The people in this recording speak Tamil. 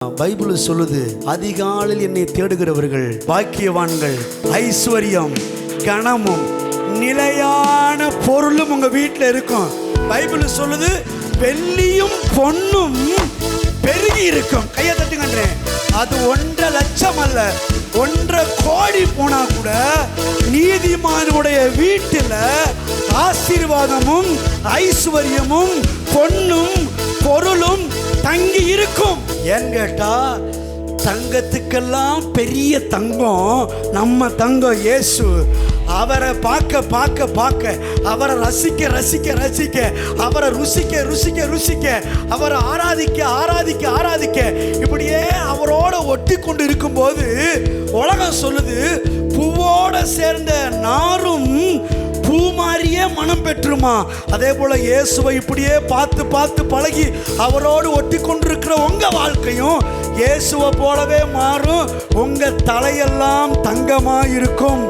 பைபிள் சொல்லுது, அதிகாலையில் என்னை தேடுகிறவர்கள் பாக்கியவான்கள். ஐஸ்வர்யம், கனமும் நிலையான பொருளும் உங்க வீட்டில் இருக்கும். பைபிள் சொல்லுது, வெள்ளியும் பொன்னும் பெருகி இருக்கும். கையை தட்டுங்கன்றேன். அது 1.5 லட்சம் அல்ல, 1.5 கோடி போனா கூட நீதிமானுடைய வீட்டில் ஆசீர்வாதமும் ஐஸ்வர்யமும் பொன்னும் பொருளும் தங்கி இருக்கும். ஏன் கேட்டா, தங்கத்துக்கெல்லாம் பெரிய தங்கம் நம்ம தங்கம் இயேசு. அவரை பார்க்க பார்க்க பார்க்க, அவரை ரசிக்க ரசிக்க ரசிக்க, அவரை ருசிக்க ருசிக்க ருசிக்க, அவரை ஆராதிக்க ஆராதிக்க ஆராதிக்க, இப்படியே அவரோட ஒட்டி கொண்டு இருக்கும்போது உலகம் சொல்லுது, பூவோட சேர்ந்த நாரும் பூ மாதிரியே மனம் பெற்றுமா. அதே போல இயேசுவை இப்படியே பார்த்து பார்த்து பழகி அவரோடு ஒட்டி கொண்டிருக்கிற உங்க வாழ்க்கையும் இயேசுவை போலவே மாறும். உங்க தலையெல்லாம் தங்கமா இருக்கும்.